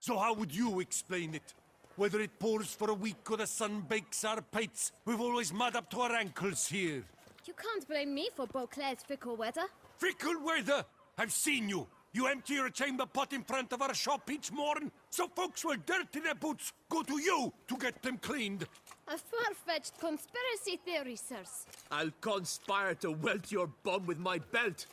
So how would you explain it? Whether it pours for a week or the sun bakes our pates, we've always mud up to our ankles here. You can't blame me for Beauclair's fickle weather. Fickle weather? I've seen you. You empty your chamber pot in front of our shop each morn, so folks will dirty their boots go to you to get them cleaned. A far-fetched conspiracy theory, sirs. I'll conspire to welt your bum with my belt.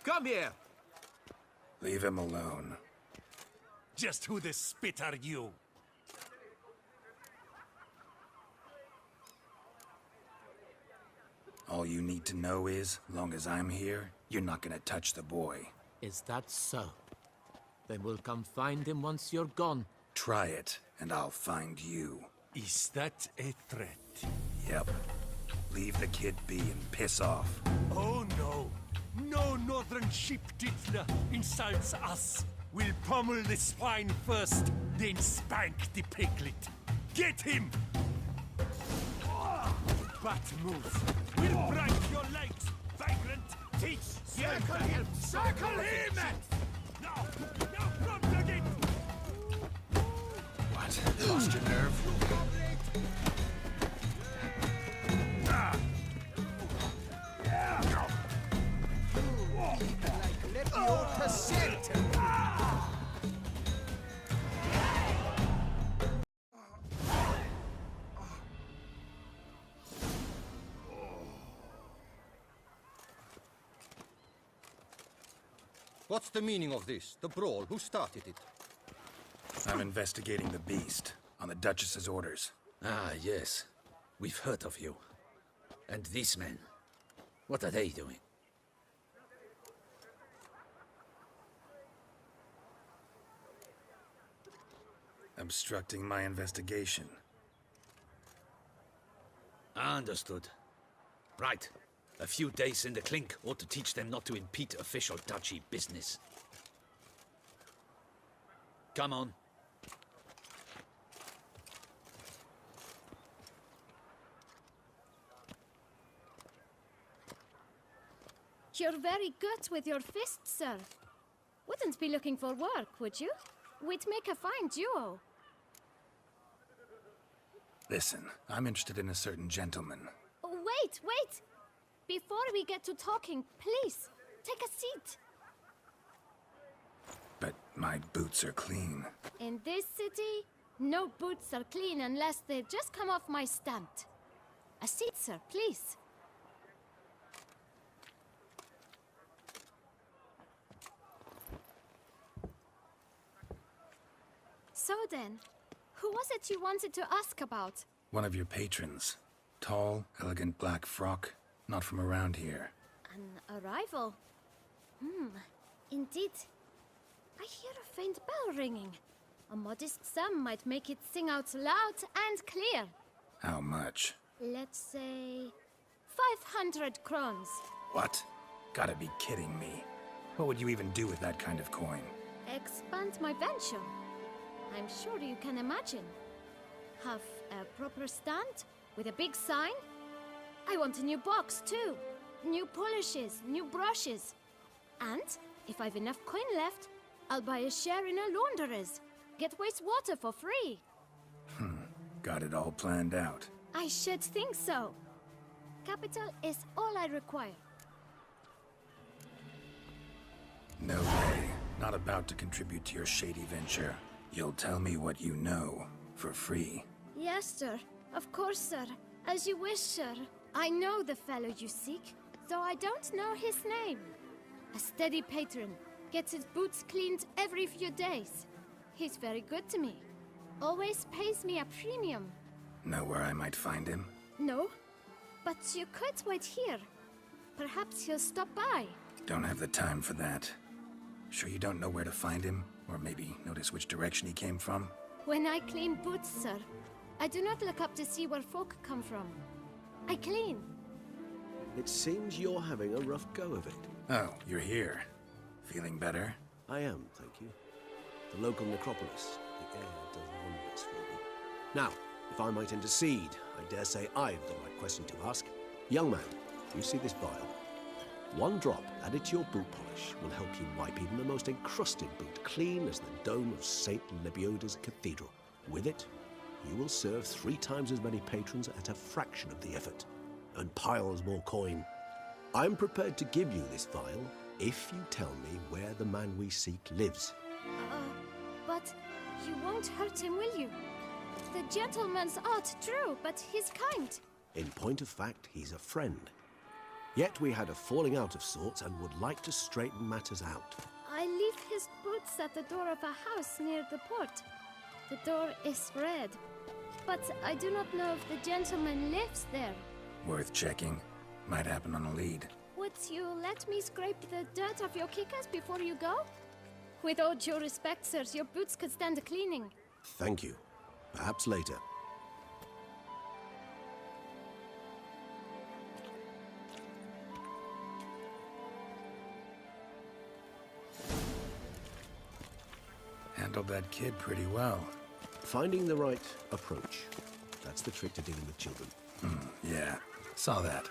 Come here. Leave him alone. Just who the spit are you? All you need to know is, long as I'm here, you're not gonna touch the boy. Is that so? Then we'll come find him once you're gone. Try it, and I'll find you. Is that a threat? Yep. Leave the kid be and piss off. Oh no. No northern sheep Dettlaff insults us. We'll pummel the swine first, then spank the piglet. Get him! Bat move. We'll break your legs, vagrant. Teach. Circle him! Circle him! Now! Now from the gate! What? Lost your nerve? What's the meaning of this? The brawl? Who started it? I'm investigating the beast, on the Duchess's orders. Ah, yes. We've heard of you. And these men, what are they doing? Obstructing my investigation. Understood. Right. A few days in the clink ought to teach them not to impede official duchy business. Come on. You're very good with your fists, sir. Wouldn't be looking for work, would you? We'd make a fine duo. Listen, I'm interested in a certain gentleman. Oh, wait, wait! Before we get to talking, please, take a seat. But my boots are clean. In this city, no boots are clean unless they've just come off my stand. A seat, sir, please. So then, who was it you wanted to ask about? One of your patrons. Tall, elegant black frock. Not from around here. An arrival? Indeed. I hear a faint bell ringing. A modest sum might make it sing out loud and clear. How much? Let's say 500 crowns. What? Gotta be kidding me. What would you even do with that kind of coin? Expand my venture. I'm sure you can imagine. Have a proper stand with a big sign. I want a new box too. New polishes, new brushes. And if I've enough coin left, I'll buy a share in a launderer's. Get wastewater for free. Got it all planned out. I should think so. Capital is all I require. No way. Not about to contribute to your shady venture. You'll tell me what you know, for free. Yes, sir. Of course, sir. As you wish, sir. I know the fellow you seek, though I don't know his name. A steady patron. Gets his boots cleaned every few days. He's very good to me. Always pays me a premium. Know where I might find him? No, but you could wait here. Perhaps he'll stop by. Don't have the time for that. Sure you don't know where to find him? Or maybe notice which direction he came from? When I clean boots, sir, I do not look up to see where folk come from. I clean. It seems you're having a rough go of it. Oh, you're here. Feeling better? I am, thank you. the local necropolis. The air does wonders for me. Now, if I might intercede, I dare say I've the right question to ask. Young man, you see this vial? One drop added to your boot polish will help you wipe even the most encrusted boot clean as the dome of St. Lebioda's Cathedral. With it, you will serve 3 times as many patrons at a fraction of the effort, and piles more coin. I'm prepared to give you this vial if you tell me where the man we seek lives. But you won't hurt him, will you? The gentleman's art, true, but he's kind. In point of fact, he's a friend. Yet we had a falling out of sorts and would like to straighten matters out. I leave his boots at the door of a house near the port. The door is red, but I do not know if the gentleman lives there. Worth checking. Might happen on a lead. Would you let me scrape the dirt off your kickers before you go? With all due respect, sirs, your boots could stand a cleaning. Thank you. Perhaps later. Handled that kid pretty well. Finding the right approach. That's the trick to dealing with children. Yeah, saw that.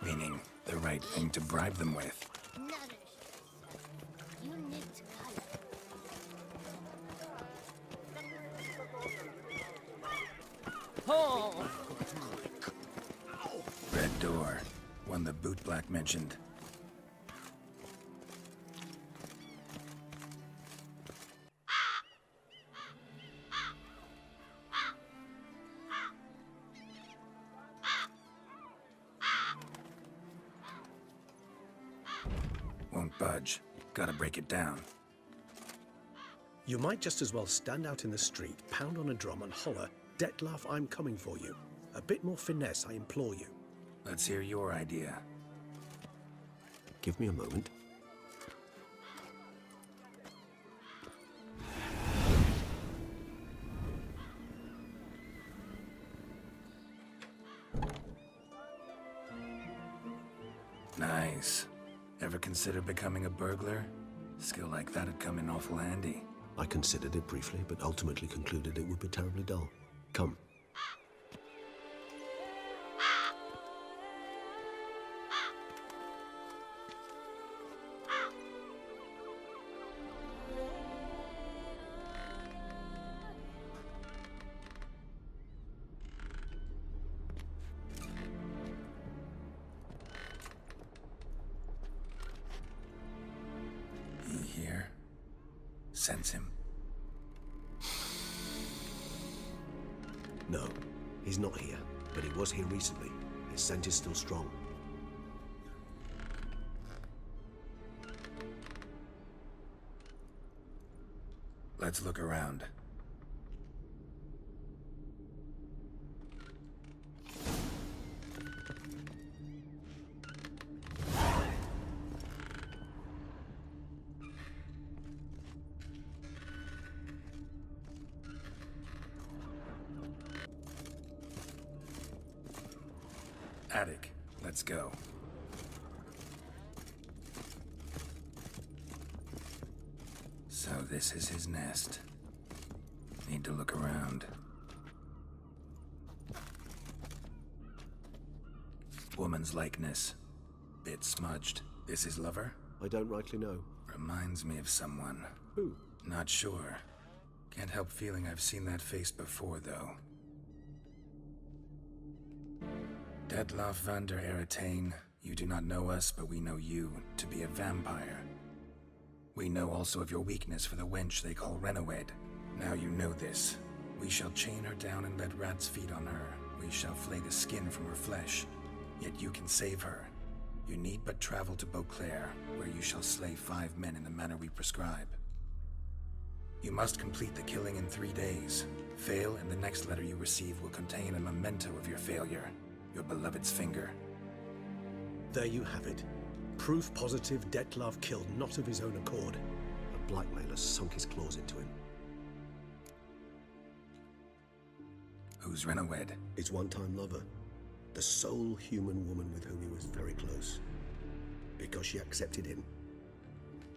Meaning, the right thing to bribe them with. You need color. Red door. One the boot black mentioned. Won't budge. Gotta break it down. You might just as well stand out in the street, pound on a drum and holler, "Dettlaff, I'm coming for you." A bit more finesse, I implore you. Let's hear your idea. Give me a moment. Nice. Ever consider becoming a burglar? Skill like that'd come in awful handy. I considered it briefly, but ultimately concluded it would be terribly dull. Come. He here? Sense him. No, he's not here, but he was here recently. His scent is still strong. Let's look around. Attic. Let's go. So this is his nest. Need to look around. Woman's likeness. Bit smudged. This his lover? I don't rightly know. Reminds me of someone. Who? Not sure. Can't help feeling I've seen that face before, though. Dettlaff van der Eretain, you do not know us, but we know you to be a vampire. We know also of your weakness for the wench they call Renowed. Now you know this. We shall chain her down and let rats feed on her. We shall flay the skin from her flesh. Yet you can save her. You need but travel to Beauclair, where you shall slay 5 men in the manner we prescribe. You must complete the killing in 3 days. Fail, and the next letter you receive will contain a memento of your failure. Your beloved's finger. There you have it. Proof positive Dettlaff killed not of his own accord. A blackmailer sunk his claws into him. Who's Renowed? His one-time lover. The sole human woman with whom he was very close. Because she accepted him.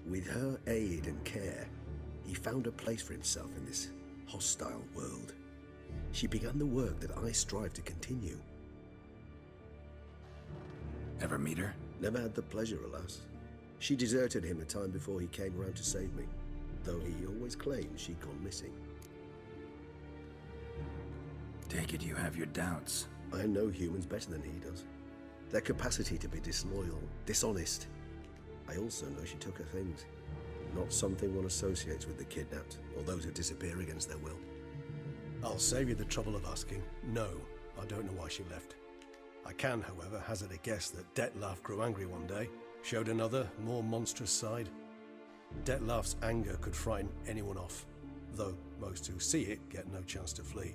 With her aid and care, He found a place for himself in this hostile world. She began the work that I strive to continue. Ever meet her? Never had the pleasure, alas. She deserted him a time before he came around to save me, though he always claimed she'd gone missing. Take it you have your doubts. I know humans better than he does. Their capacity to be disloyal, dishonest. I also know she took her things. Not something one associates with the kidnapped, or those who disappear against their will. I'll save you the trouble of asking. No, I don't know why she left. I can, however, hazard a guess that Dettlaff grew angry one day, showed another, more monstrous side. Dettlaff's anger could frighten anyone off, though most who see it get no chance to flee.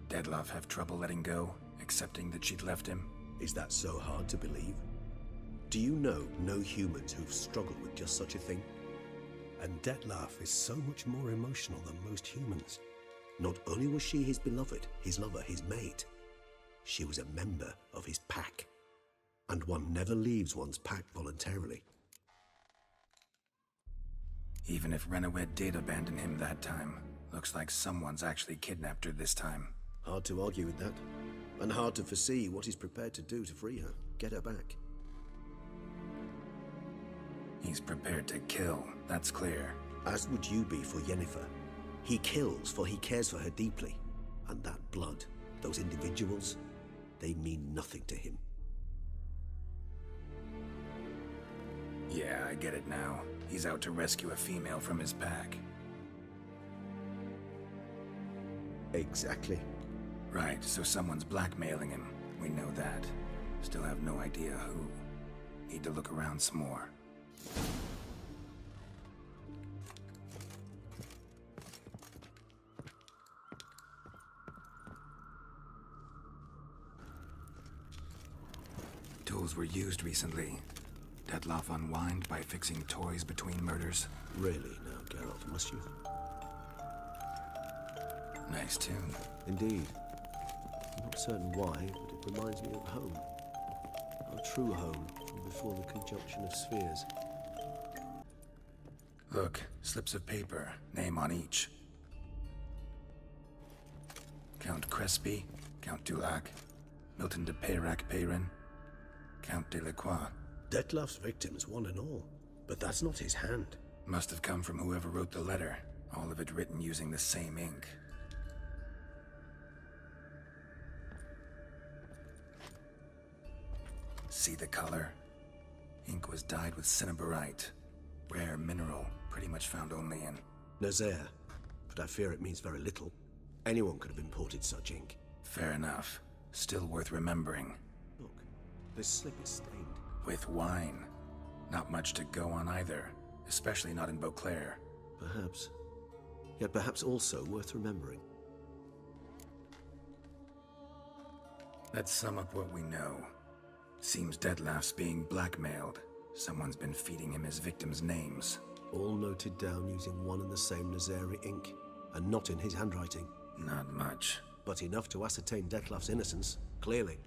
Dettlaff have trouble letting go, accepting that she'd left him? Is that so hard to believe? Do you know no humans who've struggled with just such a thing? And Dettlaff is so much more emotional than most humans. Not only was she his beloved, his lover, his mate, she was a member of his pack. And one never leaves one's pack voluntarily. Even if Renowed did abandon him that time, looks like someone's actually kidnapped her this time. Hard to argue with that. And hard to foresee what he's prepared to do to free her, get her back. He's prepared to kill, that's clear. As would you be for Yennefer. He kills for he cares for her deeply. And that blood, those individuals, they mean nothing to him. Yeah, I get it now. He's out to rescue a female from his pack. Exactly. Right, so someone's blackmailing him. We know that. Still have no idea who. Need to look around some more. Tools were used recently. Dettlaff unwind by fixing toys between murders. Really now, Geralt, must you? Nice tune. Indeed. I'm not certain why, but it reminds me of home. Our true home, from before the conjunction of spheres. Look, slips of paper, name on each. Count Crespi, Count Dulac, Milton de Peyrac-Peyrin, Count Delacroix. Dettlaff's victims, one and all. But that's not his hand. Must have come from whoever wrote the letter. All of it written using the same ink. See the color? Ink was dyed with cinnabarite. Rare mineral, pretty much found only in Nazaire. But I fear it means very little. Anyone could have imported such ink. Fair enough. Still worth remembering. Look, this slip is stained. With wine. Not much to go on either. Especially not in Beauclair. Perhaps. Yet perhaps also worth remembering. Let's sum up what we know. Seems Dettlaff's being blackmailed. Someone's been feeding him his victims' names. All noted down using one and the same Nazaire ink. And not in his handwriting. Not much. But enough to ascertain Dettlaff's innocence, clearly.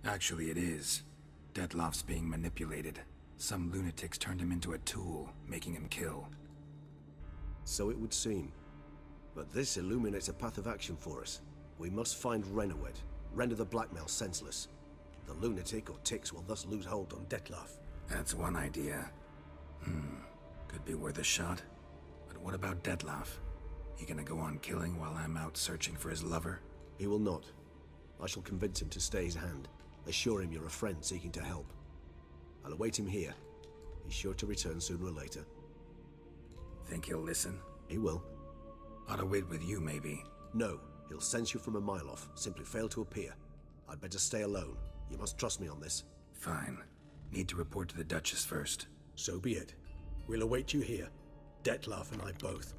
Actually, it is. Dettlaff's being manipulated. Some lunatics turned him into a tool, making him kill. So it would seem. But this illuminates a path of action for us. We must find Renowed, render the blackmail senseless. The lunatic or ticks will thus lose hold on Dettlaff. That's one idea. Could be worth a shot. But what about Dettlaff? He gonna go on killing while I'm out searching for his lover? He will not. I shall convince him to stay his hand. Assure him you're a friend seeking to help. I'll await him here. He's sure to return sooner or later. Think he'll listen? He will. Ought to wait with you, maybe. No, he'll sense you from a mile off. Simply fail to appear. I'd better stay alone. You must trust me on this. Fine. Need to report to the Duchess first. So be it. We'll await you here. Dettlaff and I both.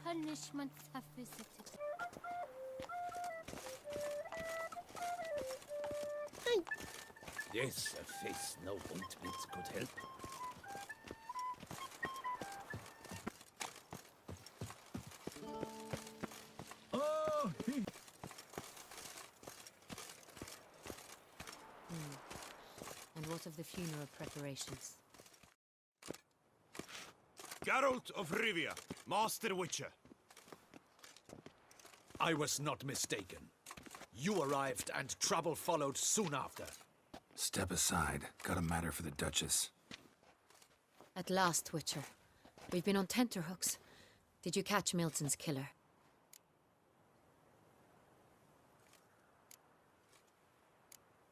punishments have visited. Yes, a face no ointment could help. And what of the funeral preparations? Geralt of Rivia, Master Witcher. I was not mistaken. You arrived and trouble followed soon after. Step aside. Got a matter for the Duchess. At last, Witcher. We've been on tenterhooks. Did you catch Milton's killer?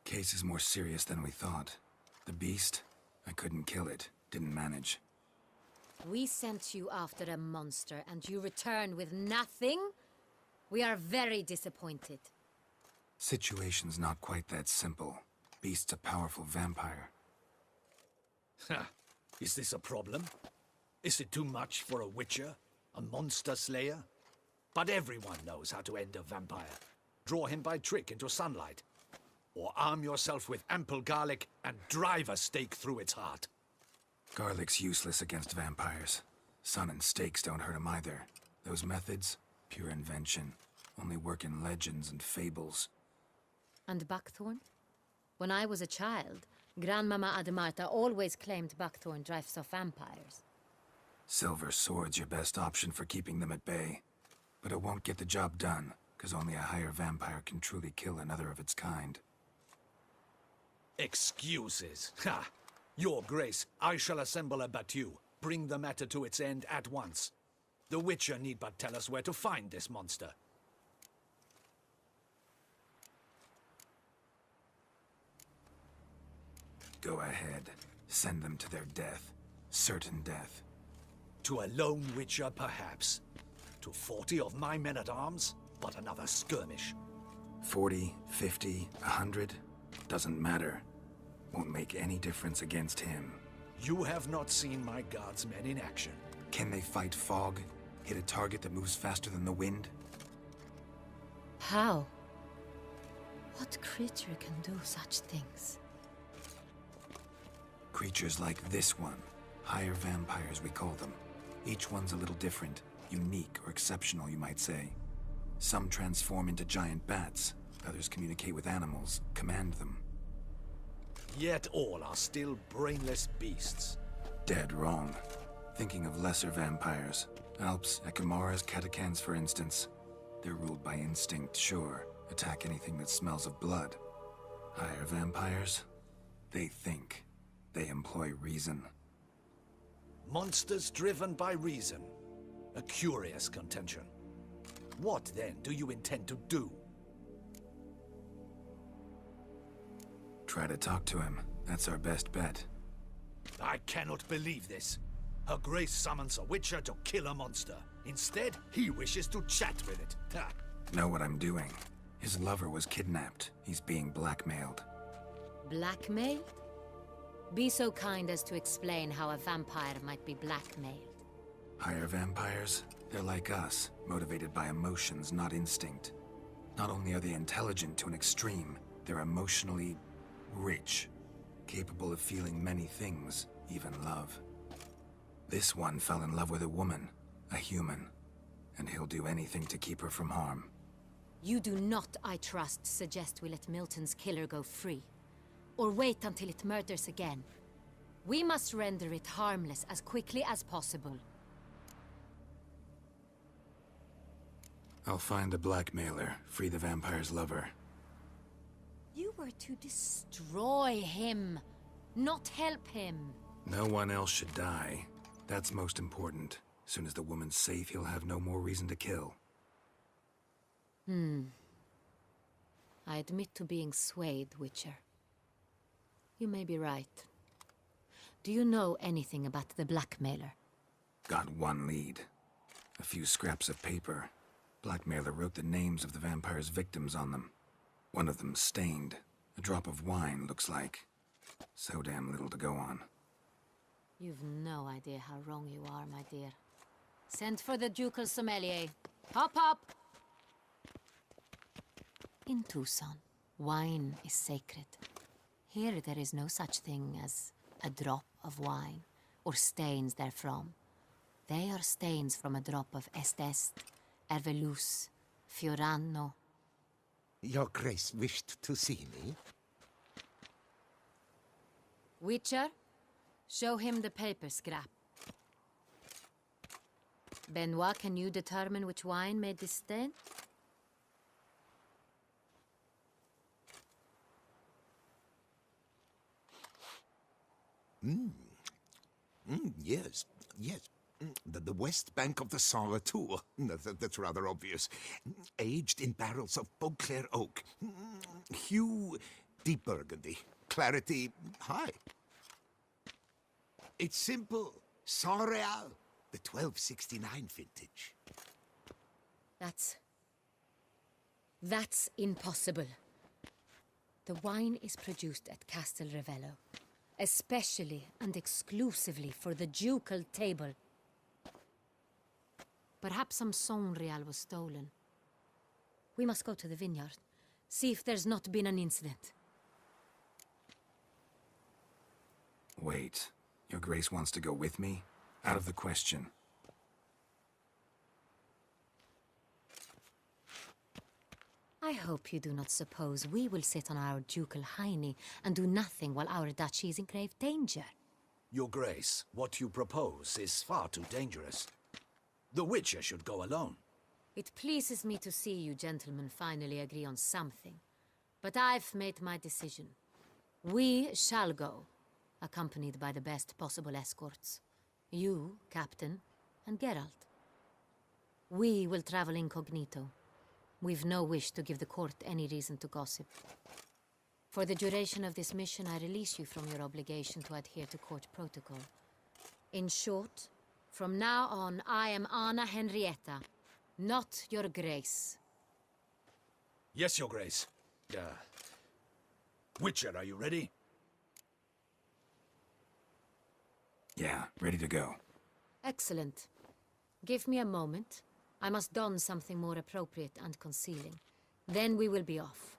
Case is more serious than we thought. The beast? I couldn't kill it. Didn't manage. We sent you after a monster, and you returned with nothing? We are very disappointed. Situation's not quite that simple. Beast's a powerful vampire. Ha! Is this a problem? Is it too much for a witcher? A monster slayer? But everyone knows how to end a vampire. Draw him by trick into sunlight. Or arm yourself with ample garlic and drive a stake through its heart. Garlic's useless against vampires. Sun and stakes don't hurt him either. Those methods, pure invention. Only work in legends and fables. And buckthorn? When I was a child, Grandmama Ademarta always claimed buckthorn drives off vampires. Silver sword's your best option for keeping them at bay. But it won't get the job done, because only a higher vampire can truly kill another of its kind. Excuses. Ha! Your Grace, I shall assemble a battue. Bring the matter to its end at once. The Witcher need but tell us where to find this monster. Go ahead. Send them to their death. Certain death. To a lone Witcher, perhaps. To 40 of my men-at-arms, but another skirmish. 40, 50, 100? Doesn't matter. Won't make any difference against him. You have not seen my guardsmen in action. Can they fight fog? Hit a target that moves faster than the wind? How? What creature can do such things? Creatures like this one. Higher vampires, we call them. Each one's a little different. Unique or exceptional, you might say. Some transform into giant bats. Others communicate with animals, command them. Yet all are still brainless beasts. Dead wrong. Thinking of lesser vampires. Alps, Ekamaras, Catacans, for instance. They're ruled by instinct, sure. Attack anything that smells of blood. Higher vampires? They think. They employ reason. Monsters driven by reason. A curious contention. What, then, do you intend to do? Try to talk to him. That's our best bet. I cannot believe this. Her Grace summons a Witcher to kill a monster. Instead, he wishes to chat with it. Ha! Know what I'm doing. His lover was kidnapped. He's being blackmailed. Blackmailed? Be so kind as to explain how a vampire might be blackmailed. Higher vampires? They're like us, motivated by emotions, not instinct. Not only are they intelligent to an extreme, they're emotionally rich, capable of feeling many things, even love. This one fell in love with a woman, a human, and he'll do anything to keep her from harm. You do not, I trust, suggest we let Milton's killer go free. Or wait until it murders again. We must render it harmless as quickly as possible. I'll find the blackmailer, free the vampire's lover. You were to destroy him, not help him. No one else should die. That's most important. As soon as the woman's safe, he'll have no more reason to kill. I admit to being swayed, Witcher. You may be right. Do you know anything about the blackmailer? Got one lead. A few scraps of paper. Blackmailer wrote the names of the vampire's victims on them. One of them stained. A drop of wine, looks like. So damn little to go on. You've no idea how wrong you are, my dear. Send for the ducal sommelier. Hop, hop! In Tucson, wine is sacred. Here there is no such thing as a drop of wine, or stains therefrom. They are stains from a drop of Est, Ervelus, Fiorano. Your Grace wished to see me? Witcher, show him the paper scrap. Benoit, can you determine which wine made this stain? Yes, yes. The west bank of the Sang Tour. That's rather obvious. Aged in barrels of Beauclair oak. Hue, deep burgundy. Clarity, high. It's simple. Saint Real, the 1269 vintage. That's impossible. The wine is produced at Castel Ravello, especially and exclusively for the ducal table. Perhaps some Saint Real was stolen. We must go to the vineyard, see if there's not been an incident. Wait. Your Grace wants to go with me? Out of the question. I hope you do not suppose we will sit on our ducal hiney and do nothing while our duchy is in grave danger. Your Grace, what you propose is far too dangerous. The Witcher should go alone. It pleases me to see you gentlemen finally agree on something. But I've made my decision. We shall go, accompanied by the best possible escorts. You, Captain, and Geralt. We will travel incognito. We've no wish to give the court any reason to gossip. For the duration of this mission, I release you from your obligation to adhere to court protocol. In short, from now on, I am Anna Henrietta, not your Grace. Yes, Your Grace. Witcher, are you ready? Yeah, ready to go. Excellent. Give me a moment. I must don something more appropriate and concealing. Then we will be off.